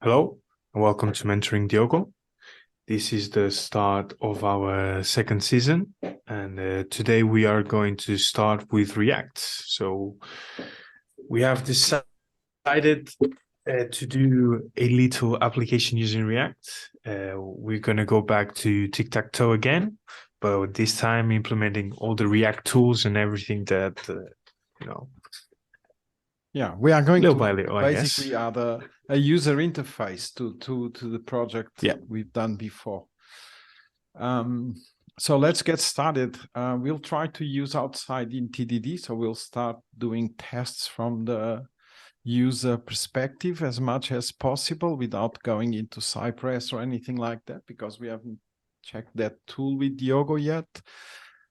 Hello, and welcome to Mentoring Diogo. This is the start of our second season, and today we are going to start with React. So we have decided to do a little application using React. We're going to go back to Tic Tac Toe again, but this time implementing all the React tools and everything that, Yeah, we are going little to by little, basically add a user interface to the project we've done before. So let's get started. We'll try to use outside in TDD. So we'll start doing tests from the user perspective as much as possible without going into Cypress or anything like that, because we haven't checked that tool with Diogo yet.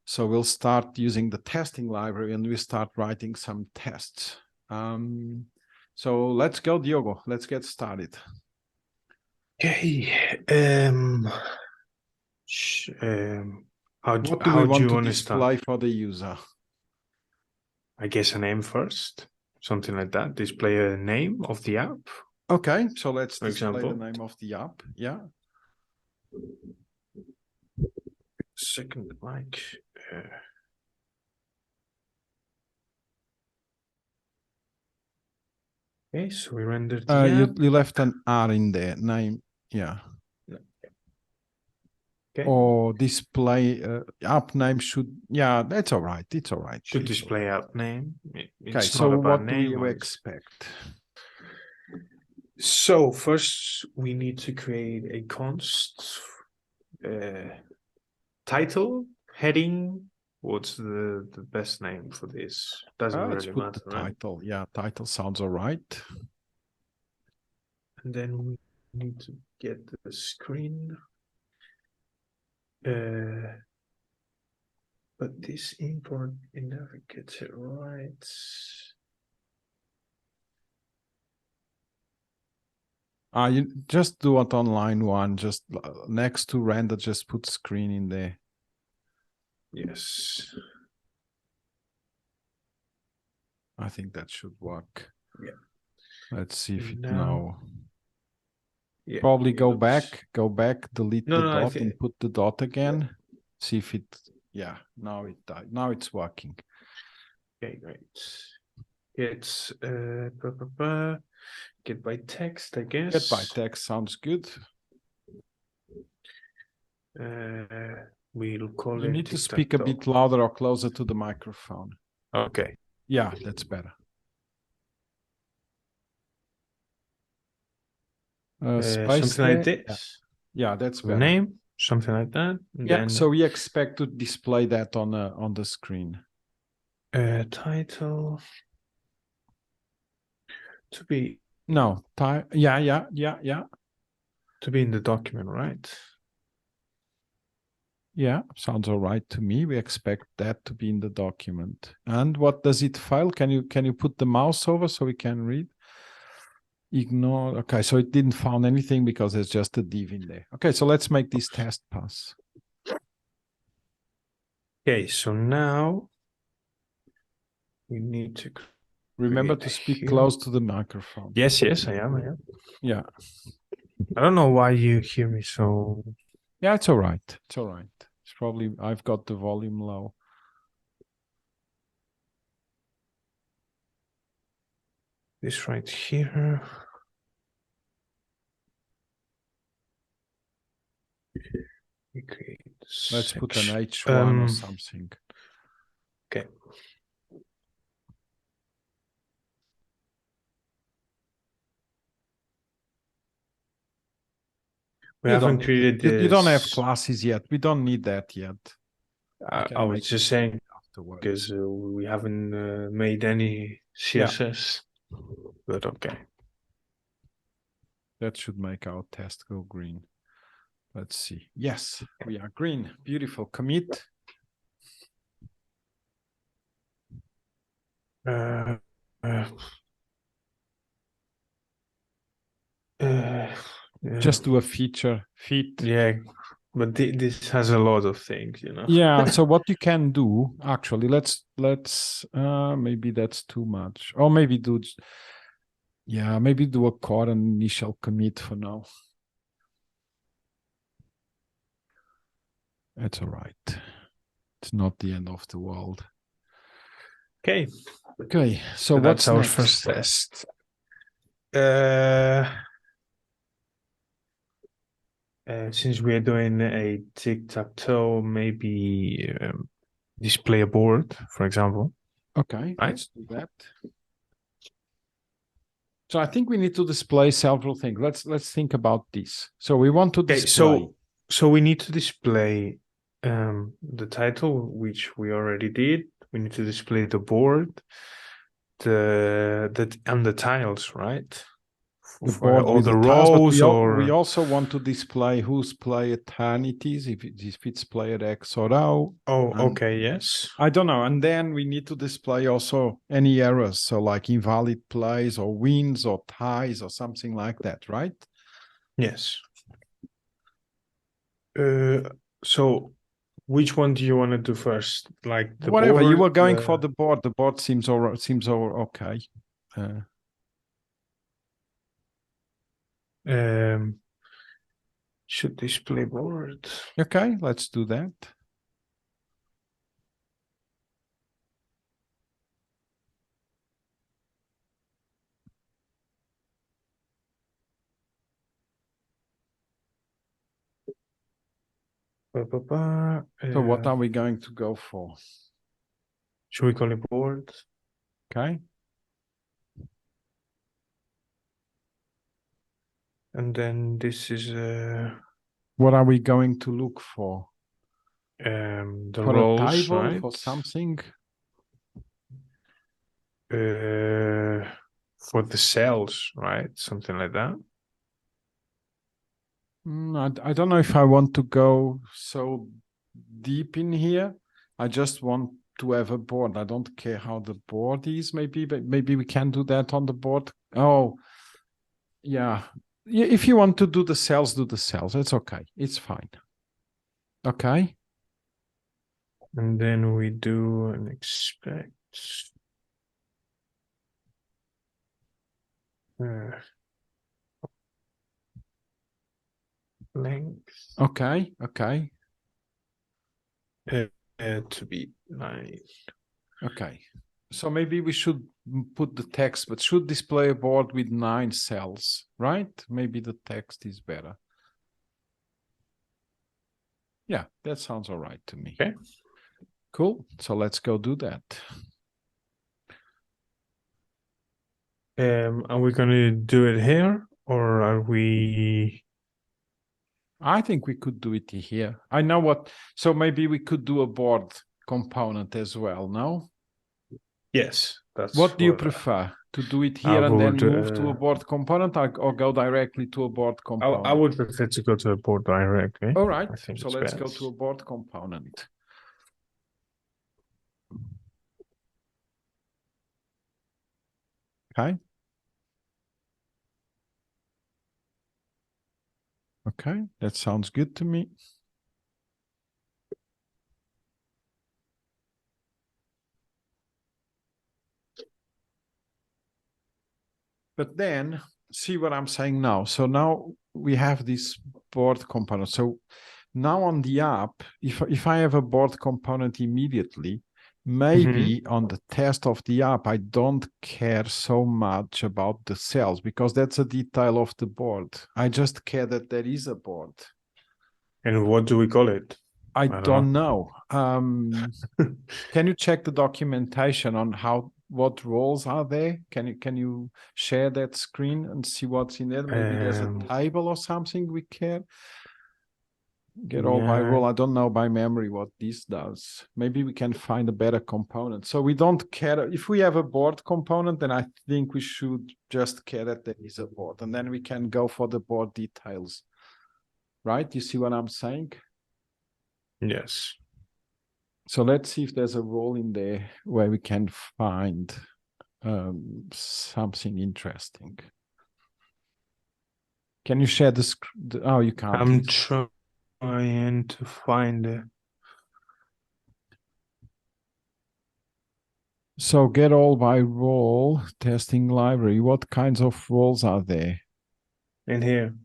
So we'll start using the testing library and we start writing some tests. So let's go, Diogo. Let's get started. Okay. How What do we want you to want to display start? for the user? I guess a name first, something like that. Display a name of the app. Okay, so let's for display example. the name of the app. Yeah. Second mic. Okay, so we rendered the app. You left an R in there. Name. Yeah. Okay. Or display app name should. Yeah, that's all right. It's all right. Should display app name. Okay, so what do we expect? So first we need to create a const title, heading. What's the best name for this? Doesn't really matter. The title. Right? Yeah, title sounds all right. And then we need to get the screen. But this import, it never gets it right. You just do it on line one, just next to render, just put screen in there. Yes. I think that should work. Yeah. Let's see if it now. Yeah, probably go back, delete the dot and put the dot again. Yeah. See if it, yeah, now it died. Now it's working. Okay, great. It's get by text, I guess. Get by text sounds good. We'll call it. You need to speak a bit louder or closer to the microphone. Okay. Yeah, that's better. Something like this. Yeah, that's better. Name, something like that. Yeah. Then, so we expect to display that on the screen. Title to be yeah. To be in the document, right? Yeah, sounds all right to me. We expect that to be in the document. And what does it file? Can you put the mouse over so we can read? Ignore. Okay, so it didn't found anything because there's just a div in there. Okay, so let's make this test pass. Okay, so now we need to remember to speak close to the microphone. Yes, I am. Yeah. I don't know why you hear me so. Yeah, it's all right. It's all right. It's probably I've got the volume low. This right here. We create. Let's put an H1 or something. Okay. We haven't created this. You don't have classes yet. We don't need that yet. I was just saying afterwards because we haven't made any CSS. Yeah. But okay. That should make our test go green. Let's see. Yes, we are green. Beautiful. Commit. Just do a feature feed. Yeah, but this has a lot of things, Yeah. So what you can do actually, let's maybe that's too much, or maybe do. Yeah, maybe do a core and initial commit for now. That's all right. It's not the end of the world. Okay. Okay, so So what's that's our next? first test. Since we are doing a tic tac toe, maybe display a board, for example. Okay, Right? let's do that. So I think we need to display several things. Let's think about this. So we want to Okay, display. so we need to display the title, which we already did. We need to display the board, and the tiles, right? The For board all with the the tiles, but rows we or also want to display whose player turn it is, if it's player X or O. oh, And okay, yes. I don't know. And then we need to display also any errors. So like invalid plays or wins or ties or something like that, right? Yes. So which one do you want to do first? Like the Whatever you board, were going for the board. The board seems okay. um should display board. Okay, let's do that. So what are we going to go for? Should we call it board? Okay. And then this is What are we going to look for? the For a rows, table, right? for something? For the cells, right? Something like that. I don't know if I want to go so deep in here. I just want to have a board. I don't care how the board is, maybe, but maybe we can do that on the board. Oh, yeah. If you want to do the cells, do the cells. It's okay. It's fine. Okay. And then we do an expect. Length Okay. Okay. to be 9. Okay. So maybe we should put the text, but should display a board with 9 cells, right? Maybe the text is better. Yeah, that sounds all right to me. Okay. Cool. So let's go do that. Are we gonna do it here or are we? I think we could do it here. I know what. So maybe we could do a board component as well, no? Yes, that's What do you prefer? To do it I here and then would. move to a board component, or go directly to a board I component? would prefer to go to a board directly. All right. I think So it's let's best. go to a board component. Okay. Okay. That sounds good to me. But then see what I'm saying now. So now we have this board component. So now on the app, if I have a board component immediately, maybe on the test of the app, I don't care so much about the cells because that's a detail of the board. I just care that there is a board. And what do we call it? I don't know. Can you check the documentation on what roles are there? Can you share that screen and see what's in there? Maybe there's a table or something we can get all by role. I don't know by memory what this does. Maybe we can find a better component. So we don't care if we have a board component, then I think we should just care that there is a board, and then we can go for the board details. Right? You see what I'm saying? Yes. So let's see if there's a role in there where we can find something interesting. Can you share the screen? Oh, you can't. I'm trying to find it. So get all by role testing library. What kinds of roles are there? In here.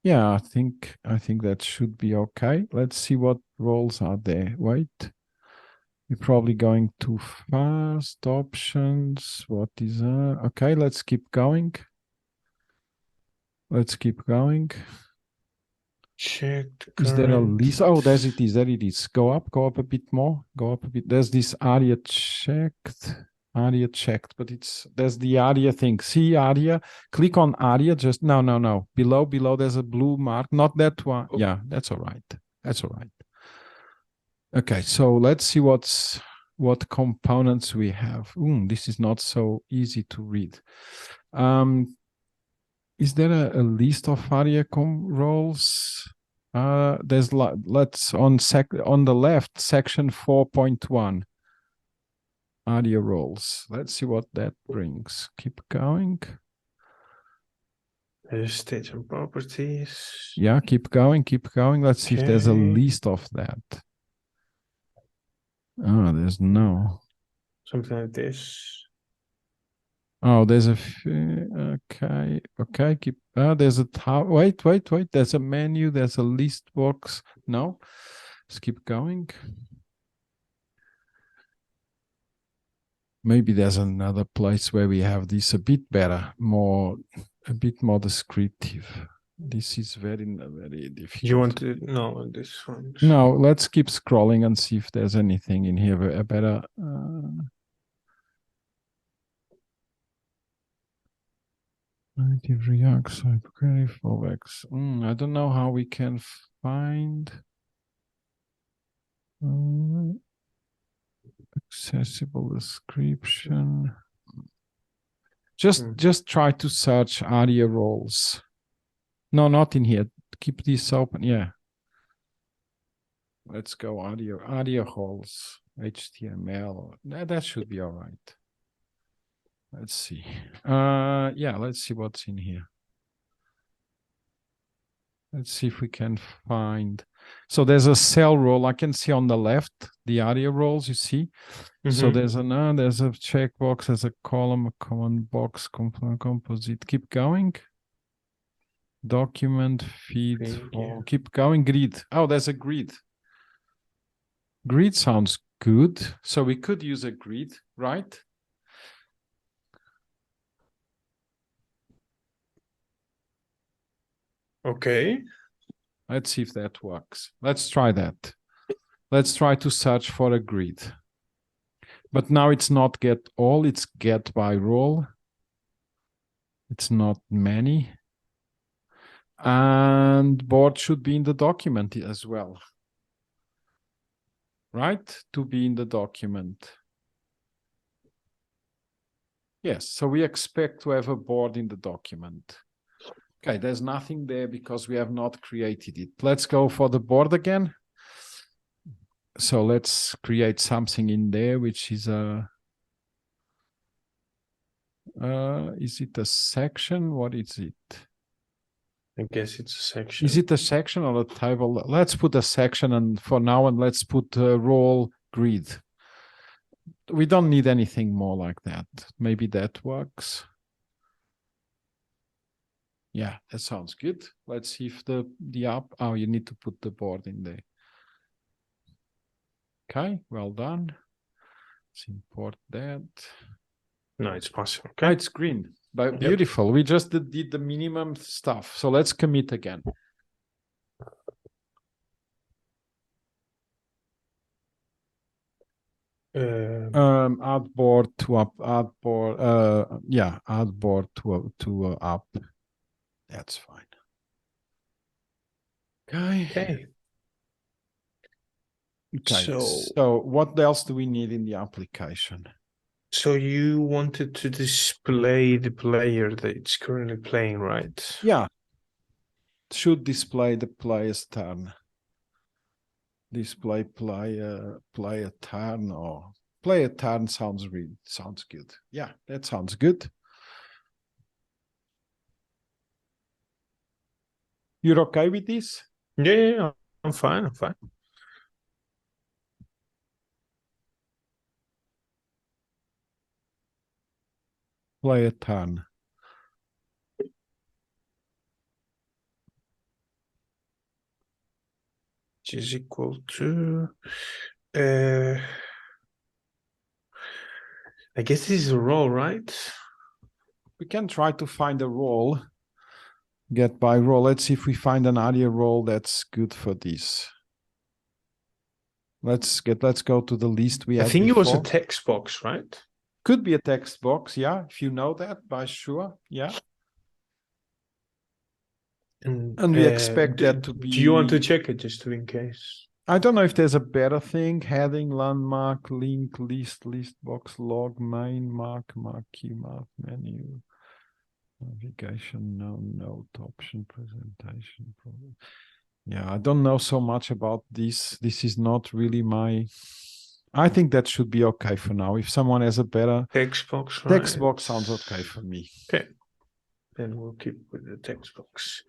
Yeah, I think that should be okay. Let's see what roles are there. Wait. You're probably going too fast. Options. What is okay, let's keep going. Let's keep going. Checked Is there a current. list? Oh, there it is. There it is. Go up a bit more. Go up a bit. There's this ARIA checked. ARIA checked, but there's the ARIA thing. See ARIA? Click on ARIA. Just no. Below, there's a blue mark. Not that one. Oh. Yeah, that's all right. That's all right. Okay, so let's see what components we have. This is not so easy to read. Is there a list of ARIA roles? There's let's on the left section 4.1 ARIA roles. Let's see what that brings. Keep going. States and properties. Yeah, keep going. Let's see if there's a Okay. list of that. Oh, there's no. Something like this. Oh, there's a okay. Keep. There's a wait. There's a menu. There's a list box. No, let's keep going. Maybe there's another place where we have this a bit better, a bit more descriptive. This is very difficult. You want to know this one? No, let's keep scrolling and see if there's anything in here a better. Native React site query fallbacks. I don't know how we can find accessible description. Just try to search ARIA roles. No, not in here. Keep this open. Yeah. Let's go ARIA roles, HTML. That should be all right. Let's see. Yeah, let's see what's in here. Let's see if we can find. So there's a cell role. I can see on the left the ARIA roles. You see. So there's a checkbox, there's a column, a command box, composite. Keep going. Document feed. Yeah. Keep going. Grid. Oh, there's a grid. Grid sounds good. So we could use a grid, right? Okay. Let's see if that works. Let's try that. Let's try to search for a grid. But now it's not get all, it's get by role. It's not many. And board should be in the document as well. Right? To be in the document. Yes, so we expect to have a board in the document. Okay, there's nothing there because we have not created it. Let's go for the board again. So let's create something in there, which is is it a section? What is it? I guess it's a section. Is it a section or a table? Let's put a section, and for now, and let's put a role grid. We don't need anything more like that. Maybe that works. Yeah, that sounds good. Let's see if the app. Oh, you need to put the board in there. Okay, well done. Let's import that. No, it's possible. Okay. Oh, it's green. But beautiful. We just did the minimum stuff. So let's commit again. Add board to up. Add board. Add board to up. That's fine. Okay. So what else do we need in the application? So you wanted to display the player that it's currently playing, right? Yeah. It should display the player's turn. Display player turn, or player turn sounds good. Yeah, that sounds good. You're okay with this? Yeah, I'm fine. Play a turn. Which is equal to I guess this is a roll, right? We can try to find a roll. Get by roll. Let's see if we find an area roll that's good for this. Let's go to the list we had I think before. it was a text box, right? Could be a text box, yeah. If you know that, by sure, yeah. And we expect that to be... Do you want to check it just in case? I don't know if there's a better thing. Heading, landmark, link, list box, log, main, mark, key, mark, menu, navigation, no, note, option, presentation. Problem. Yeah, I don't know so much about this. This is not really my... I think that should be okay for now. If someone has a better... Text box, right? Text box sounds okay for me. Okay. Then we'll keep with the text box.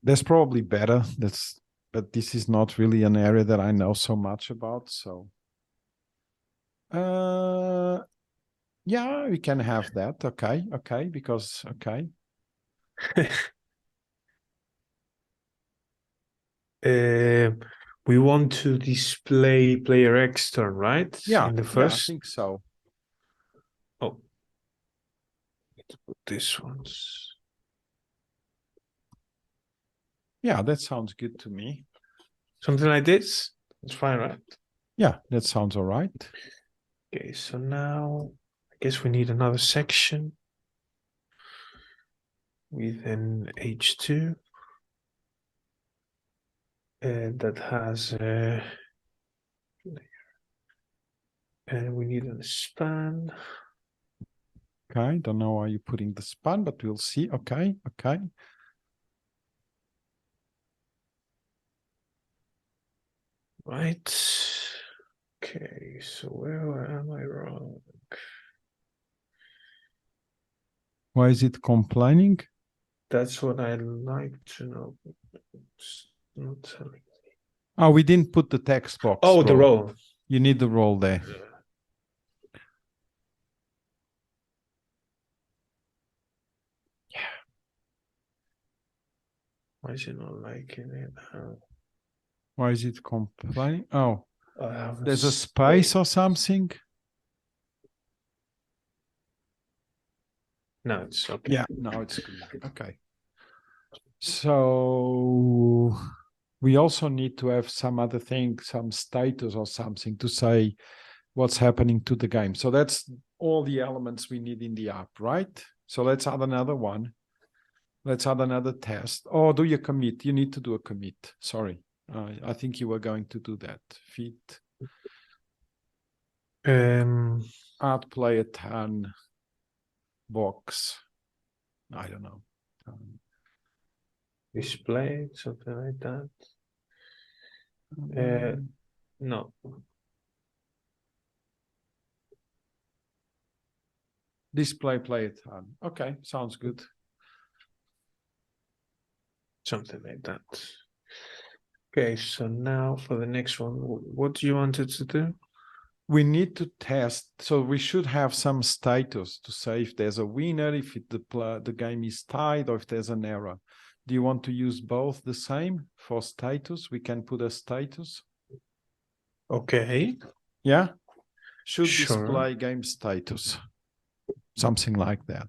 There's probably better. But this is not really an area that I know so much about. So, yeah, we can have that. Okay, because we want to display player X turn, right? Yeah, In the I first. think so. Oh, let's put this ones. Yeah, that sounds good to me. Something like this. It's fine, right? Yeah, that sounds all right. Okay, so now I guess we need another section with an H2 that has and we need a span. Okay, don't know why you're putting the span, but we'll see. Okay. Right. Okay, so where am I wrong? Why is it complaining? That's what I'd like to know. It's not telling me. Oh, we didn't put the text box. Oh, the roll. You need the roll there. Yeah. Why is it not liking it? Why is it complaining? Oh, there's a space space or something. No, it's okay. Yeah, now it's good. Okay. So we also need to have some other thing, some status or something to say what's happening to the game. So that's all the elements we need in the app, right? So let's add another one. Let's add another test. Or do you commit? You need to do a commit. Sorry. I think you were going to do that. Fit. Add player turn box. I don't know. Display, something like that. No. Display player turn. Okay, sounds good. Something like that. Okay, so now for the next one, what do you want it to do? We need to test. So we should have some status to say if there's a winner, if the game is tied, or if there's an error. Do you want to use both the same for status? We can put a status. Okay. Yeah. Should Sure. display game status. Something like that.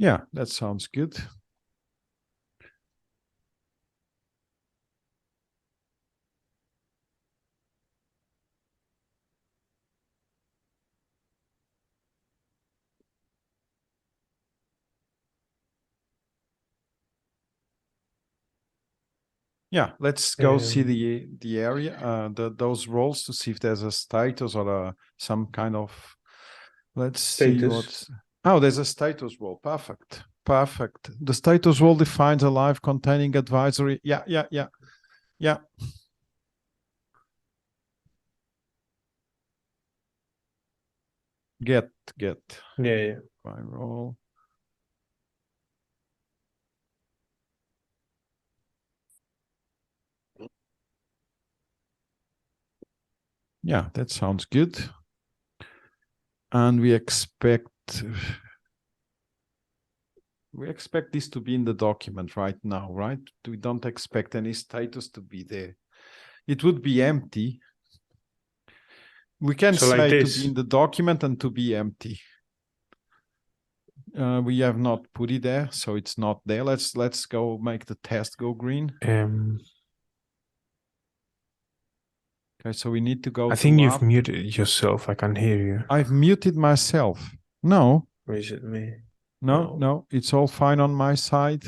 Yeah, that sounds good. Yeah, let's go see the area, those roles to see if there's a status or some kind of. Let's see what's. Oh, there's a status role. Perfect. The status role defines a live containing advisory. Yeah. Get. Yeah. By role. Yeah, that sounds good. And we expect this to be in the document right now, right? We don't expect any status to be there. It would be empty. We can So like say to this. be in the document and to be empty. We have not put it there, so it's not there. Let's go make the test go green. Okay, so we need to go. I think you've muted yourself. I can't hear you. I've muted myself. No. Or is it me? No, it's all fine on my side.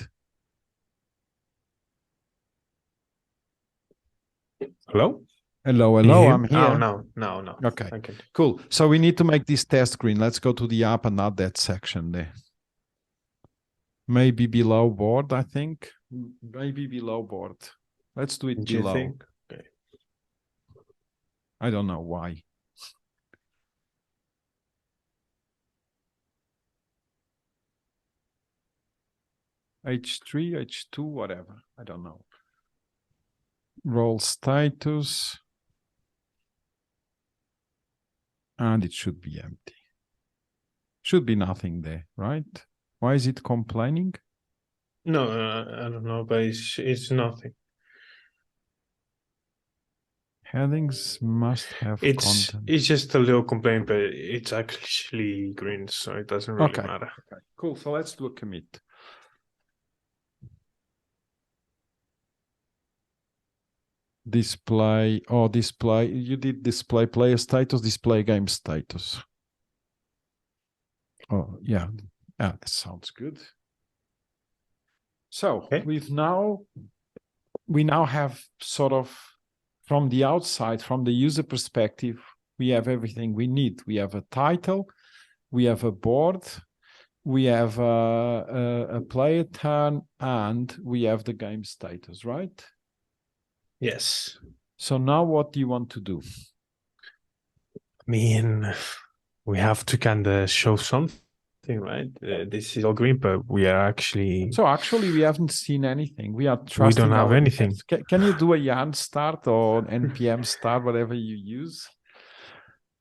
Hello? Hello, I'm here. Oh, no. Okay, cool. So we need to make this test green. Let's go to the app and not that section there. Maybe below board, I think. Maybe below board. Let's do it below. Think? Okay. I don't know why. H3, H2, whatever. I don't know. Role status. And it should be empty. Should be nothing there, right? Why is it complaining? No, I don't know, but it's nothing. Headings must have content. It's just a little complaint, but it's actually green, so it doesn't really matter. Okay, cool. So let's do a commit. Display, you did display player status, display game status. Oh, yeah, that sounds good. So okay. we now have sort of, from the outside, from the user perspective, we have everything we need. We have a title, we have a board, we have a player turn, and we have the game status, right? Yes. So now what do you want to do? I mean, we have to kind of show something, right? This is all green, but we are actually... So actually, we haven't seen anything. We are trusting. We don't have anything. Can you do a yarn start or npm start, whatever you use?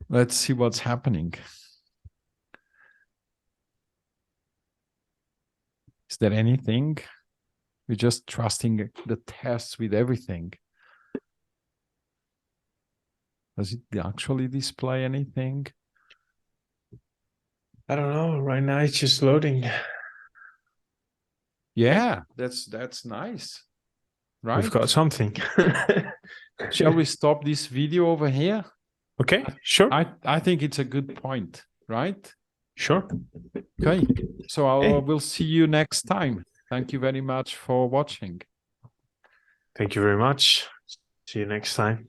Let's see what's happening. Is there anything? We're just trusting the tests with everything. Does it actually display anything? I don't know. Right now, it's just loading. Yeah, that's nice. Right? We've got something. Shall we stop this video over here? Okay, sure. I think it's a good point, right? Sure. Okay, so we'll see you next time. Thank you very much for watching. Thank you very much. See you next time.